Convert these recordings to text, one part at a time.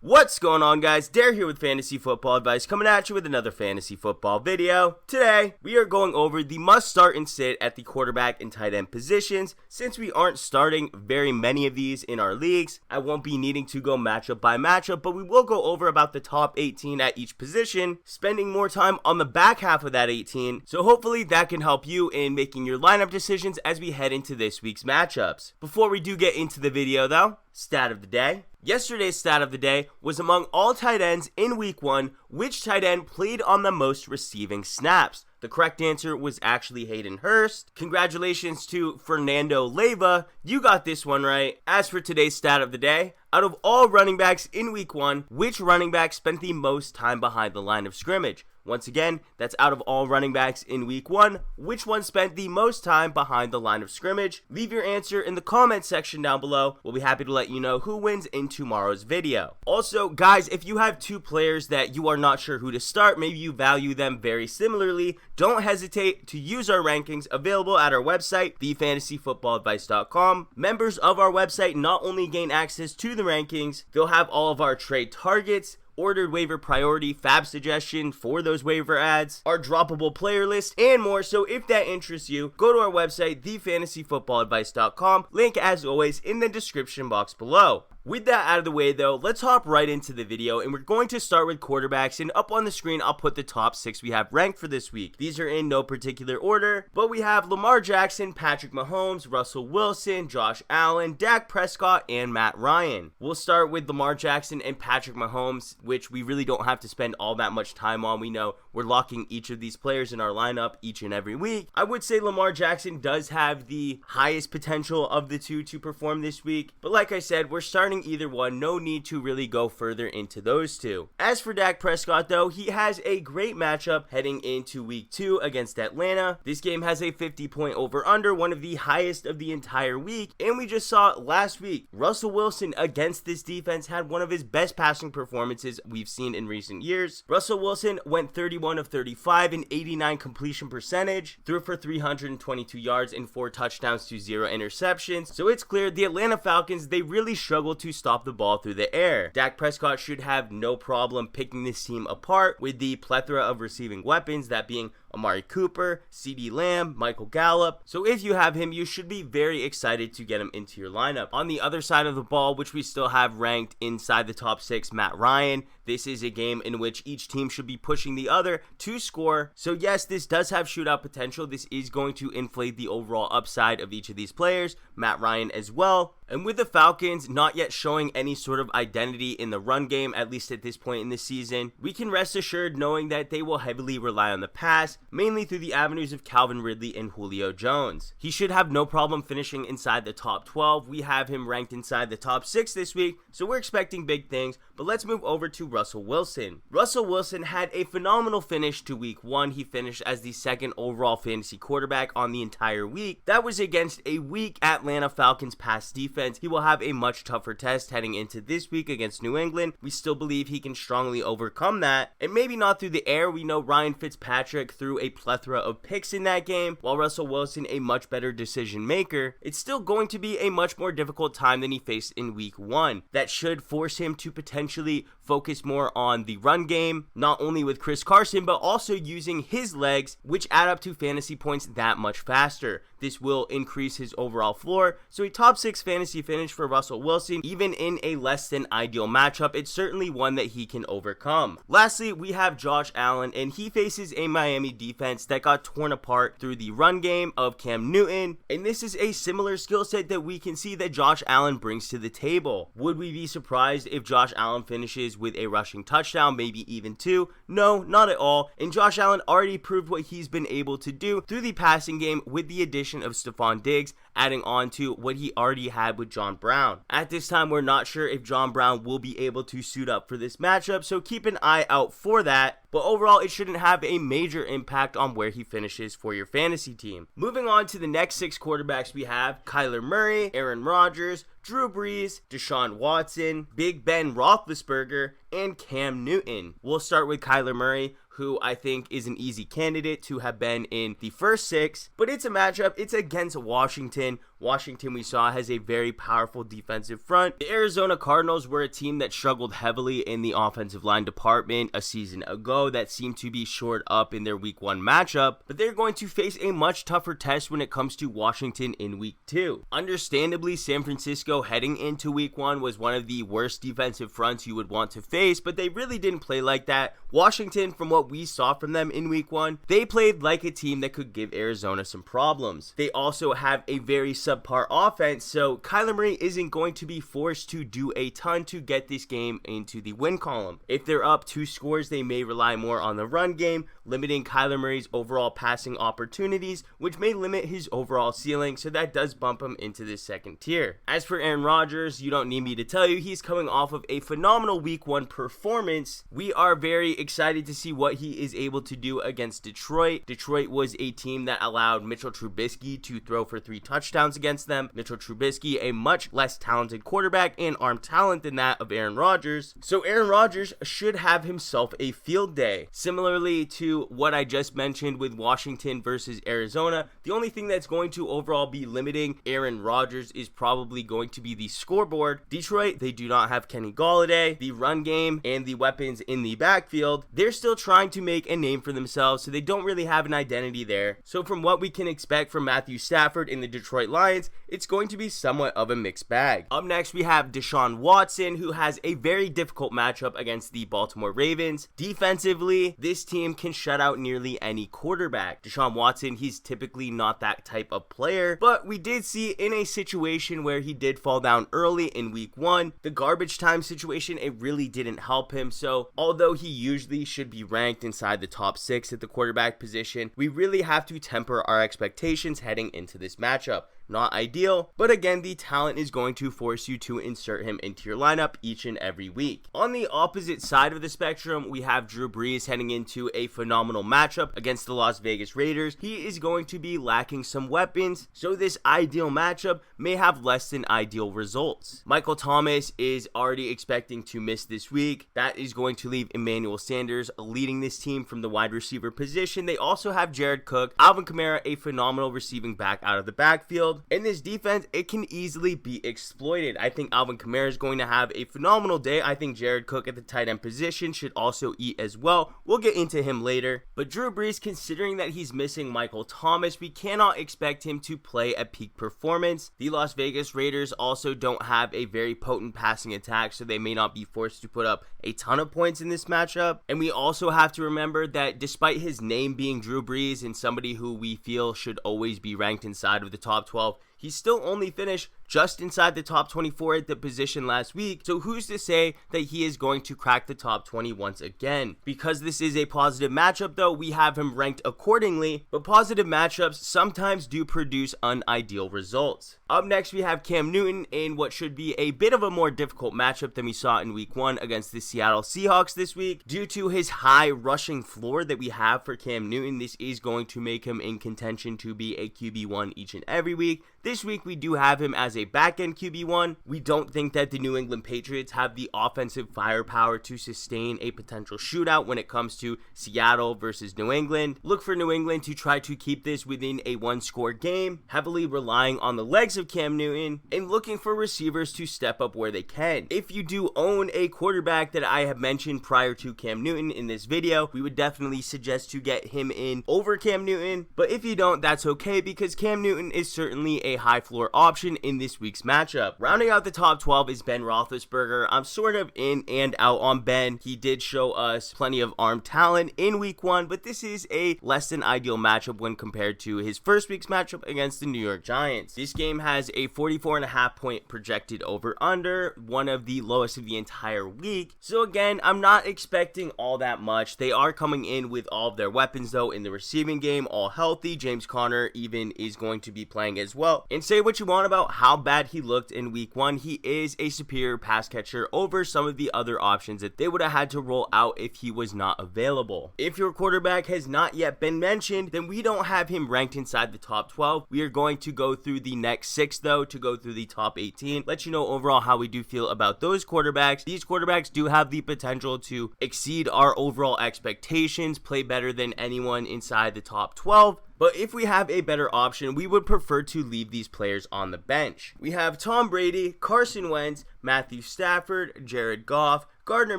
What's going on, guys? Dare here with Fantasy Football Advice, coming at you with another fantasy football video. Today, we are going over the must start and sit at the quarterback and tight end positions. Since we aren't starting very many of these in our leagues, I won't be needing to go matchup by matchup, but we will go over about the top 18 at each position, spending more time on the back half of that 18, so hopefully that can help you in making your lineup decisions as we head into this week's matchups. Before we do get into the video though, stat of the day. Yesterday's stat of the day was among all tight ends in week 1, which tight end played on the most receiving snaps? The correct answer was actually Hayden Hurst. Congratulations to Fernando Leyva, you got this one right. As for today's stat of the day, out of all running backs in week 1, which running back spent the most time behind the line of scrimmage? Once again, that's out of all running backs in week 1, which one spent the most time behind the line of scrimmage? Leave your answer in the comment section down below. We'll be happy to let you know who wins in tomorrow's video. Also, guys, if you have two players that you are not sure who to start, maybe you value them very similarly, don't hesitate to use our rankings available at our website, thefantasyfootballadvice.com. Members of our website not only gain access to the rankings, they'll have all of our trade targets, ordered waiver priority, fab suggestion for those waiver ads, our droppable player list, and more. So if that interests you, go to our website, thefantasyfootballadvice.com. Link, as always, in the description box below. With that out of the way though, let's hop right into the video, and we're going to start with quarterbacks, and up on the screen I'll put the top 6 we have ranked for this week. These are in no particular order, but we have Lamar Jackson, Patrick Mahomes, Russell Wilson, Josh Allen, Dak Prescott, and Matt Ryan. We'll start with Lamar Jackson and Patrick Mahomes, which we really don't have to spend all that much time on. We know we're locking each of these players in our lineup each and every week. I would say Lamar Jackson does have the highest potential of the two to perform this week, but like I said, we're starting either one, no need to really go further into those two. As for Dak Prescott though, he has a great matchup heading into week 2 against Atlanta. This game has a 50-point over-under, one of the highest of the entire week, and we just saw last week, Russell Wilson against this defense had one of his best passing performances we've seen in recent years. Russell Wilson went 31 of 35 and 89 completion percentage, threw for 322 yards and 4 touchdowns to 0 interceptions. So it's clear the Atlanta Falcons, they really struggle to stop the ball through the air. Dak Prescott should have no problem picking this team apart with the plethora of receiving weapons, that being Amari Cooper, CeeDee Lamb, Michael Gallup. So if you have him, you should be very excited to get him into your lineup. On the other side of the ball, which we still have ranked inside the top 6, Matt Ryan. This is a game in which each team should be pushing the other to score. So yes, this does have shootout potential. This is going to inflate the overall upside of each of these players, Matt Ryan as well. And with the Falcons not yet showing any sort of identity in the run game, at least at this point in the season, we can rest assured knowing that they will heavily rely on the pass, mainly through the avenues of Calvin Ridley and Julio Jones. He should have no problem finishing inside the top 12. We have him ranked inside the top 6 this week, so we're expecting big things. But let's move over to Russell Wilson. Russell Wilson had a phenomenal finish to week 1. He finished as the 2nd overall fantasy quarterback on the entire week. That was against a weak Atlanta Falcons pass defense. He will have a much tougher test heading into this week against New England. We still believe he can strongly overcome that, and maybe not through the air. We know Ryan Fitzpatrick threw a plethora of picks in that game, while Russell Wilson a much better decision maker. It's still going to be a much more difficult time than he faced in week 1. That should force him to potentially focus more on the run game, not only with Chris Carson, but also using his legs, which add up to fantasy points that much faster. This will increase his overall floor, so a top 6 fantasy finish for Russell Wilson, even in a less than ideal matchup, it's certainly one that he can overcome. Lastly, we have Josh Allen, and he faces a Miami defense that got torn apart through the run game of Cam Newton, and this is a similar skill set that we can see that Josh Allen brings to the table. Would we be surprised if Josh Allen finishes with a rushing touchdown, maybe even 2? No, not at all, and Josh Allen already proved what he's been able to do through the passing game with the addition of Stephon Diggs, adding on to what he already had with John Brown. At this time, we're not sure if John Brown will be able to suit up for this matchup, so keep an eye out for that. But overall, it shouldn't have a major impact on where he finishes for your fantasy team. Moving on to the next 6 quarterbacks, we have Kyler Murray, Aaron Rodgers, Drew Brees, Deshaun Watson, Big Ben Roethlisberger, and Cam Newton. We'll start with Kyler Murray, who I think is an easy candidate to have been in the first 6, but it's a matchup. It's against Washington. Washington, we saw, has a very powerful defensive front. The Arizona Cardinals were a team that struggled heavily in the offensive line department a season ago that seemed to be shored up in their week 1 matchup, but they're going to face a much tougher test when it comes to Washington in week 2. Understandably, San Francisco heading into week 1 was one of the worst defensive fronts you would want to face, but they really didn't play like that. Washington, from what we saw from them in week 1, they played like a team that could give Arizona some problems. They also have a very subpar offense, so Kyler Murray isn't going to be forced to do a ton to get this game into the win column. If they're up 2 scores, they may rely more on the run game, limiting Kyler Murray's overall passing opportunities, which may limit his overall ceiling, so that does bump him into this second tier. As for Aaron Rodgers, you don't need me to tell you, he's coming off of a phenomenal week 1 performance. We are very excited to see what he is able to do against Detroit. Detroit was a team that allowed Mitchell Trubisky to throw for 3 touchdowns against them. Mitchell Trubisky, a much less talented quarterback and arm talent than that of Aaron Rodgers. So Aaron Rodgers should have himself a field day. Similarly to what I just mentioned with Washington versus Arizona, the only thing that's going to overall be limiting Aaron Rodgers is probably going to be the scoreboard. Detroit, they do not have Kenny Golladay, the run game, and the weapons in the backfield. They're still trying to make a name for themselves, so they don't really have an identity there. So from what we can expect from Matthew Stafford in the Detroit Lions, it's going to be somewhat of a mixed bag. Up next, we have Deshaun Watson, who has a very difficult matchup against the Baltimore Ravens. Defensively, this team can shut out nearly any quarterback. Deshaun Watson, he's typically not that type of player, but we did see in a situation where he did fall down early in week 1, the garbage time situation, it really didn't help him. So although he usually should be ranked inside the top 6 at the quarterback position, we really have to temper our expectations heading into this matchup. Not ideal, but again, the talent is going to force you to insert him into your lineup each and every week. On the opposite side of the spectrum, we have Drew Brees heading into a phenomenal matchup against the Las Vegas Raiders. He is going to be lacking some weapons, so this ideal matchup may have less than ideal results. Michael Thomas is already expecting to miss this week. That is going to leave Emmanuel Sanders leading this team from the wide receiver position. They also have Jared Cook, Alvin Kamara, a phenomenal receiving back out of the backfield. In this defense, it can easily be exploited. I think Alvin Kamara is going to have a phenomenal day. I think Jared Cook at the tight end position should also eat as well. We'll get into him later. But Drew Brees, considering that he's missing Michael Thomas, we cannot expect him to play at peak performance. The Las Vegas Raiders also don't have a very potent passing attack, so they may not be forced to put up a ton of points in this matchup. And we also have to remember that despite his name being Drew Brees and somebody who we feel should always be ranked inside of the top 12, he still only finished just inside the top 24 at the position last week, so who's to say that he is going to crack the top 20 once again? Because this is a positive matchup though, we have him ranked accordingly, but positive matchups sometimes do produce unideal results. Up next, we have Cam Newton in what should be a bit of a more difficult matchup than we saw in week 1 against the Seattle Seahawks this week. Due to his high rushing floor that we have for Cam Newton, this is going to make him in contention to be a QB1 each and every week. This week, we do have him as a back-end QB1. We don't think that the New England Patriots have the offensive firepower to sustain a potential shootout when it comes to Seattle versus New England. Look for New England to try to keep this within a one-score game, heavily relying on the legs of Cam Newton, and looking for receivers to step up where they can. If you do own a quarterback that I have mentioned prior to Cam Newton in this video, we would definitely suggest to get him in over Cam Newton, but if you don't, that's okay, because Cam Newton is certainly a high floor option in this week's matchup. Rounding out the top 12 is Ben Roethlisberger. I'm sort of in and out on Ben. He did show us plenty of arm talent in week 1, but this is a less than ideal matchup when compared to his first week's matchup against the New York Giants. This game has a 44.5 point projected over under, one of the lowest of the entire week. So again, I'm not expecting all that much. They are coming in with all of their weapons though in the receiving game, all healthy. James Conner even is going to be playing as well. And say what you want about how bad he looked in week 1, he is a superior pass catcher over some of the other options that they would have had to roll out if he was not available. If your quarterback has not yet been mentioned, then we don't have him ranked inside the top 12. We are going to go through the next 6 though to go through the top 18. Let you know overall how we do feel about those quarterbacks. These quarterbacks do have the potential to exceed our overall expectations, play better than anyone inside the top 12. but if we have a better option, we would prefer to leave these players on the bench. We have Tom Brady, Carson Wentz, Matthew Stafford, Jared Goff, Gardiner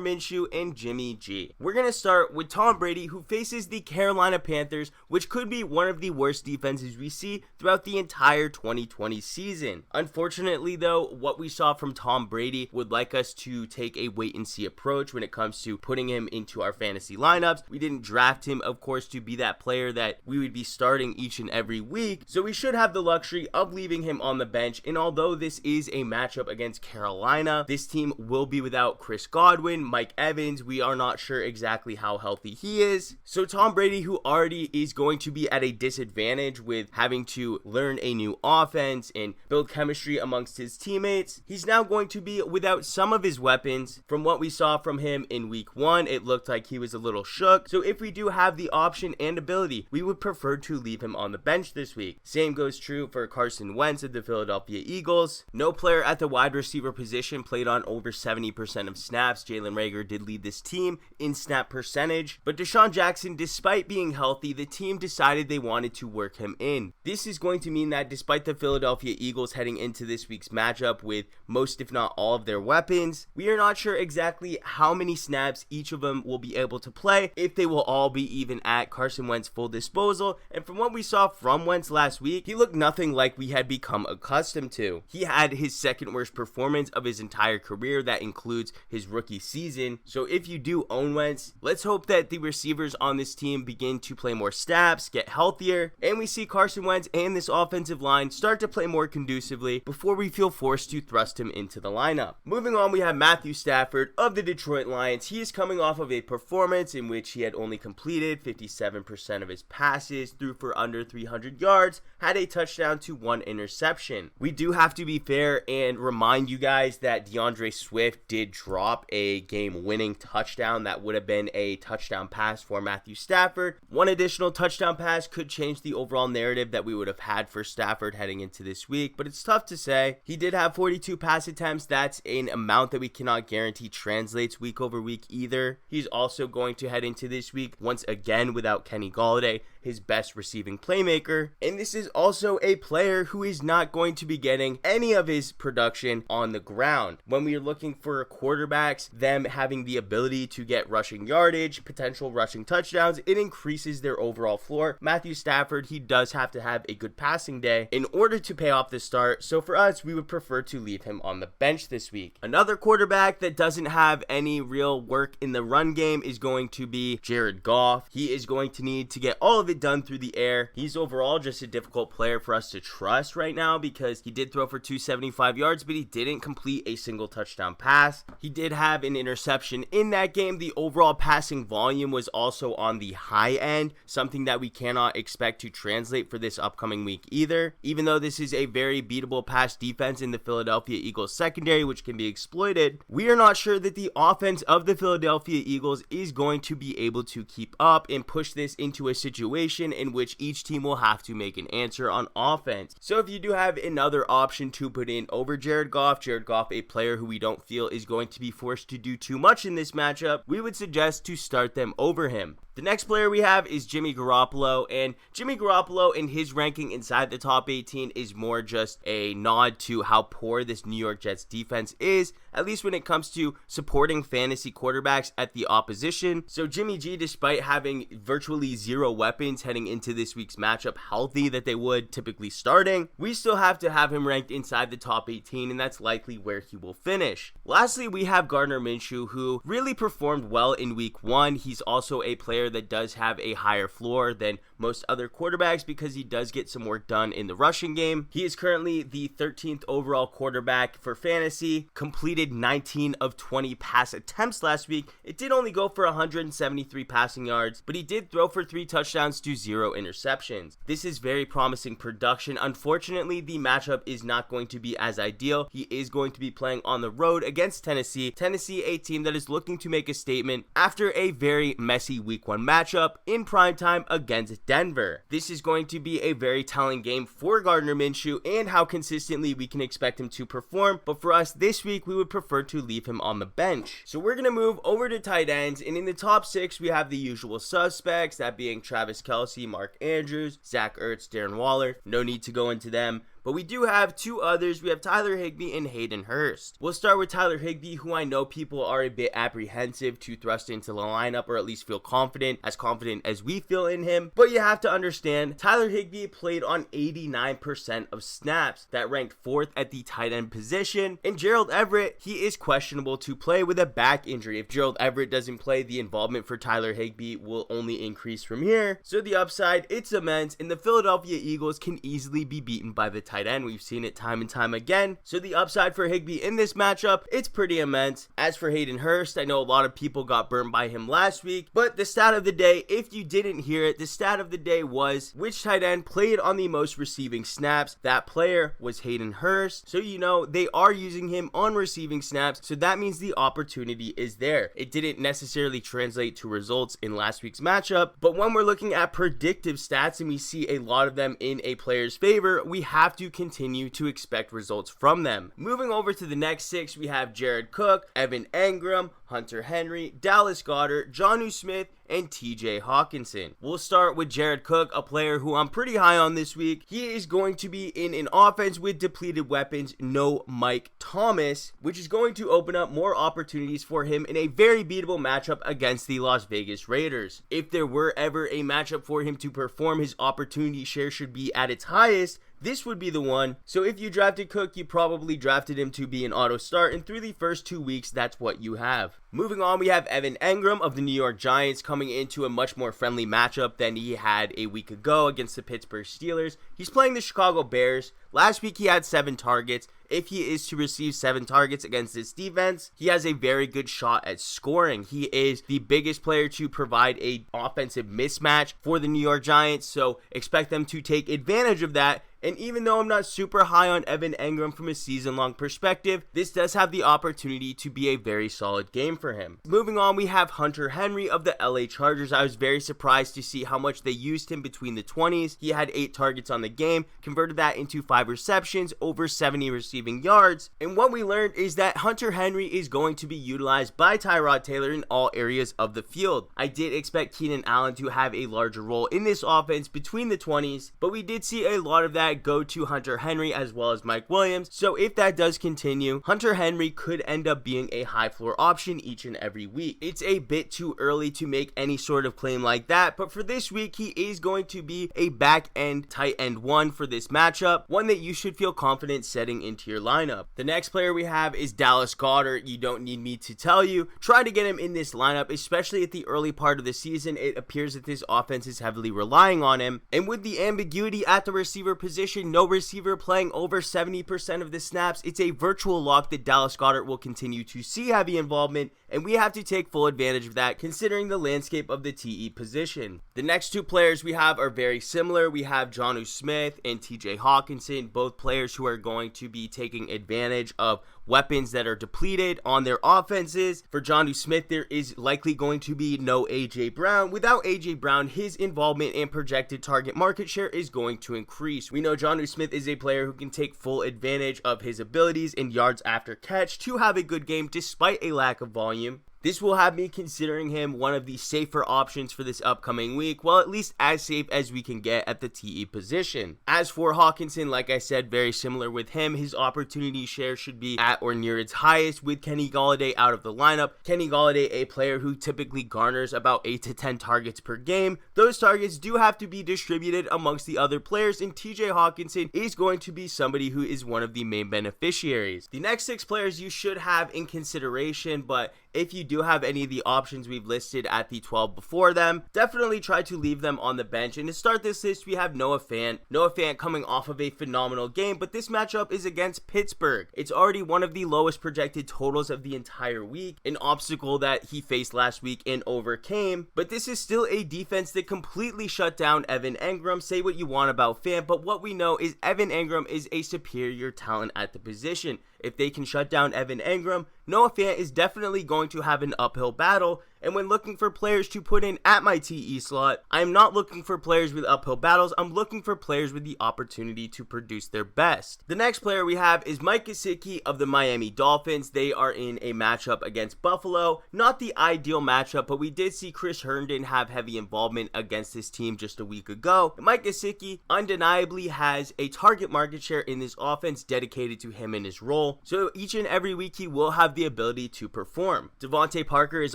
Minshew, and Jimmy G. We're going to start with Tom Brady, who faces the Carolina Panthers, which could be one of the worst defenses we see throughout the entire 2020 season. Unfortunately, though, what we saw from Tom Brady would like us to take a wait-and-see approach when it comes to putting him into our fantasy lineups. We didn't draft him, of course, to be that player that we would be starting each and every week, so we should have the luxury of leaving him on the bench. And although this is a matchup against Carolina, this team will be without Chris Godwin, Mike Evans. We are not sure exactly how healthy he is. So Tom Brady, who already is going to be at a disadvantage with having to learn a new offense and build chemistry amongst his teammates, he's now going to be without some of his weapons. From what we saw from him in week 1, it looked like he was a little shook. So if we do have the option and ability, we would prefer to leave him on the bench this week. Same goes true for Carson Wentz of the Philadelphia Eagles. No player at the wide receiver position played on over 70% of snaps. Jalen Reagor did lead this team in snap percentage, but Deshaun Jackson, despite being healthy, the team decided they wanted to work him in. This is going to mean that despite the Philadelphia Eagles heading into this week's matchup with most if not all of their weapons, we are not sure exactly how many snaps each of them will be able to play, if they will all be even at Carson Wentz's full disposal. And from what we saw from Wentz last week, he looked nothing like we had become accustomed to. He had his second worst performance of his entire career. That includes his rookie season. So if you do own Wentz, let's hope that the receivers on this team begin to play more snaps, get healthier, and we see Carson Wentz and this offensive line start to play more conducively before we feel forced to thrust him into the lineup. Moving on, we have Matthew Stafford of the Detroit Lions. He is coming off of a performance in which he had only completed 57% of his passes, threw for under 300 yards, had a touchdown to 1 interception. We do have to be fair and remind you guys that DeAndre Swift did drop a game-winning touchdown. That would have been a touchdown pass for Matthew Stafford. One additional touchdown pass could change the overall narrative that we would have had for Stafford heading into this week, but it's tough to say. He did have 42 pass attempts. That's an amount that we cannot guarantee translates week over week either. He's also going to head into this week once again without Kenny Golladay, his best receiving playmaker, and this is also a player who is not going to be getting any of his production on the ground. When we are looking for quarterbacks, them having the ability to get rushing yardage, potential rushing touchdowns, it increases their overall floor. Matthew Stafford, he does have to have a good passing day in order to pay off the start, so for us, we would prefer to leave him on the bench this week. Another quarterback that doesn't have any real work in the run game is going to be Jared Goff. He is going to need to get all of it done through the air. He's overall just a difficult player for us to trust right now because he did throw for 275 yards, but he didn't complete a single touchdown pass. He did have an interception in that game. The overall passing volume was also on the high end, something that we cannot expect to translate for this upcoming week either. Even though this is a very beatable pass defense in the Philadelphia Eagles secondary, which can be exploited, we are not sure that the offense of the Philadelphia Eagles is going to be able to keep up and push this into a situation in which each team will have to make an answer on offense. So if you do have another option to put in over Jared Goff, a player who we don't feel is going to be forced to do too much in this matchup, we would suggest to start them over him. The next player we have is Jimmy Garoppolo, and Jimmy Garoppolo in his ranking inside the top 18 is more just a nod to how poor this New York Jets defense is, at least when it comes to supporting fantasy quarterbacks at the opposition. So Jimmy G, despite having virtually zero weapons heading into this week's matchup healthy that they would typically starting, we still have to have him ranked inside the top 18, and that's likely where he will finish. Lastly, we have Gardiner Minshew, who really performed well in week 1. He's also a player that does have a higher floor than most other quarterbacks because he does get some work done in the rushing game. He is currently the 13th overall quarterback for fantasy, completed 19 of 20 pass attempts last week. It did only go for 173 passing yards, but he did throw for 3 touchdowns to 0 interceptions. This is very promising production. Unfortunately, the matchup is not going to be as ideal. He is going to be playing on the road against Tennessee, a team that is looking to make a statement after a very messy week 1 1 matchup in primetime against Denver. This is going to be a very telling game for Gardiner Minshew and how consistently we can expect him to perform, but for us this week we would prefer to leave him on the bench. So we're going to move over to tight ends, and in the top 6 we have the usual suspects, that being Travis Kelce, Mark Andrews, Zach Ertz, Darren Waller. No need to go into them. But we do have 2 others. We have Tyler Higbee and Hayden Hurst. We'll start with Tyler Higbee, who I know people are a bit apprehensive to thrust into the lineup, or at least feel confident as we feel in him. But you have to understand, Tyler Higbee played on 89% of snaps. That ranked 4th at the tight end position. And Gerald Everett, he is questionable to play with a back injury. If Gerald Everett doesn't play, the involvement for Tyler Higbee will only increase from here. So the upside, it's immense, and the Philadelphia Eagles can easily be beaten by the tight end. We've seen it time and time again. So the upside for Higbee in this matchup, it's pretty immense. As for Hayden Hurst, I know a lot of people got burned by him last week, but the stat of the day, if you didn't hear it, the stat of the day was which tight end played on the most receiving snaps. That player was Hayden Hurst. So you know they are using him on receiving snaps, so that means the opportunity is there. It didn't necessarily translate to results in last week's matchup, but when we're looking at predictive stats and we see a lot of them in a player's favor, we have to continue to expect results from them. Moving over to the next 6, we have Jared Cook, Evan Engram, Hunter Henry, Dallas Goedert, Jonnu Smith, and TJ Hockensen. We'll start with Jared Cook, a player who I'm pretty high on this week. He is going to be in an offense with depleted weapons, no Mike Thomas, which is going to open up more opportunities for him in a very beatable matchup against the Las Vegas Raiders. If there were ever a matchup for him to perform, his opportunity share should be at its highest. This would be the one. So if you drafted Cook, you probably drafted him to be an auto start, and through the first 2 weeks, that's what you have. Moving on, we have Evan Engram of the New York Giants coming into a much more friendly matchup than he had a week ago against the Pittsburgh Steelers. He's playing the Chicago Bears. Last week, he had 7 targets. If he is to receive 7 targets against this defense, he has a very good shot at scoring. He is the biggest player to provide an offensive mismatch for the New York Giants, so expect them to take advantage of that. And even though I'm not super high on Evan Engram from a season-long perspective, this does have the opportunity to be a very solid game for him. Moving on, we have Hunter Henry of the LA Chargers. I was very surprised to see how much they used him between the 20s. He had 8 targets on the game, converted that into 5 receptions, over 70 receiving yards. And what we learned is that Hunter Henry is going to be utilized by Tyrod Taylor in all areas of the field. I did expect Keenan Allen to have a larger role in this offense between the 20s, but we did see a lot of that go to Hunter Henry as well as Mike Williams. So if that does continue, Hunter Henry could end up being a high floor option each and every week. It's a bit too early to make any sort of claim like that, but for this week, he is going to be a back end tight end 1 for this matchup, one that you should feel confident setting into your lineup. The next player we have is Dallas Goedert. You don't need me to tell you, try to get him in this lineup, especially at the early part of the season. It appears that this offense is heavily relying on him, and with the ambiguity at the receiver position, no receiver playing over 70% of the snaps, it's a virtual lock that Dallas Goedert will continue to see heavy involvement, and we have to take full advantage of that considering the landscape of the TE position. The next 2 players we have are very similar. We have Jonnu Smith and TJ Hockensen, both players who are going to be taking advantage of weapons that are depleted on their offenses. For Jonnu Smith, there is likely going to be no AJ Brown. Without AJ Brown, his involvement and projected target market share is going to increase. We know Jonnu Smith is a player who can take full advantage of his abilities in yards after catch to have a good game despite a lack of volume. This will have me considering him one of the safer options for this upcoming week, well, at least as safe as we can get at the TE position. As for Hockensen, like I said, very similar with him. His opportunity share should be at or near its highest with Kenny Golladay out of the lineup. Kenny Golladay, a player who typically garners about 8 to 10 targets per game. Those targets do have to be distributed amongst the other players, and TJ Hockensen is going to be somebody who is one of the main beneficiaries. The next 6 players you should have in consideration, but if you do have any of the options we've listed at the 12 before them, definitely try to leave them on the bench. And to start this list, we have Noah Fant. Noah Fant coming off of a phenomenal game, but this matchup is against Pittsburgh. It's already one of the lowest projected totals of the entire week, an obstacle that he faced last week and overcame. But this is still a defense that completely shut down Evan Engram. Say what you want about Fant, but what we know is Evan Engram is a superior talent at the position. If they can shut down Evan Engram, Noah Fant is definitely going to have an uphill battle, And when looking for players to put in at my TE slot, I am not looking for players with uphill battles. I'm looking for players with the opportunity to produce their best. The next player we have is Mike Gesicki of the Miami Dolphins. They are in a matchup against Buffalo. Not the ideal matchup, but we did see Chris Herndon have heavy involvement against this team just a week ago. And Mike Gesicki undeniably has a target market share in this offense dedicated to him and his role. So each and every week he will have the ability to perform. Devontae Parker is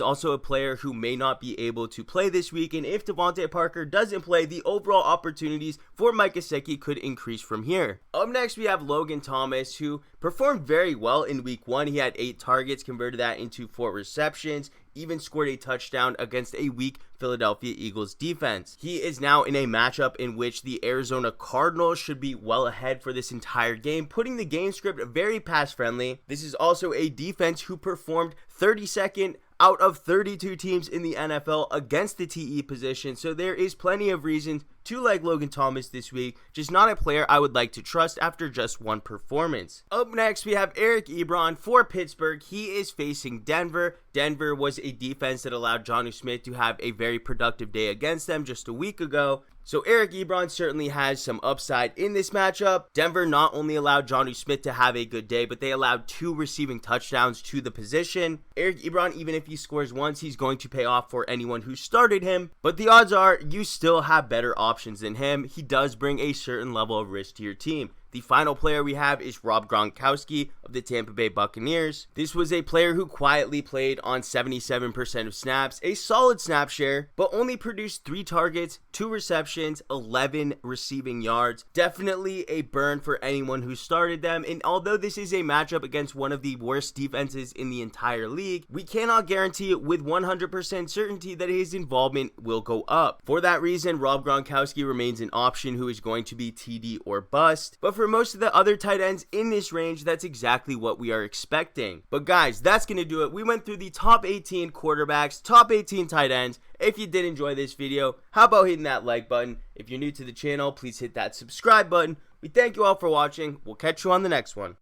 also a player who may not be able to play this week, and if Devontae Parker doesn't play, the overall opportunities for Mike Gesicki could increase from here. Up next, we have Logan Thomas, who performed very well in week 1. He had 8 targets, converted that into 4 receptions, even scored a touchdown against a weak Philadelphia Eagles defense. He is now in a matchup in which the Arizona Cardinals should be well ahead for this entire game, putting the game script very pass friendly. This is also a defense who performed 32nd out of 32 teams in the NFL against the TE position, so there is plenty of reasons to like Logan Thomas this week, just not a player I would like to trust after just one performance. Up next, we have Eric Ebron for Pittsburgh. He is facing Denver. Denver was a defense that allowed Jonnu Smith to have a very productive day against them just a week ago. So Eric Ebron certainly has some upside in this matchup. Denver not only allowed Jonnu Smith to have a good day, but they allowed 2 receiving touchdowns to the position. Eric Ebron, even if he scores once, he's going to pay off for anyone who started him. But the odds are you still have better options than him. He does bring a certain level of risk to your team. The final player we have is Rob Gronkowski of the Tampa Bay Buccaneers. This was a player who quietly played on 77% of snaps, a solid snap share, but only produced 3 targets, 2 receptions, 11 receiving yards. Definitely a burn for anyone who started them, and although this is a matchup against one of the worst defenses in the entire league, we cannot guarantee with 100% certainty that his involvement will go up. For that reason, Rob Gronkowski remains an option who is going to be TD or bust, but for most of the other tight ends in this range, that's exactly what we are expecting. But guys, that's going to do it. We went through the top 18 quarterbacks, top 18 tight ends. If you did enjoy this video, how about hitting that like button? If you're new to the channel, please hit that subscribe button. We thank you all for watching. We'll catch you on the next one.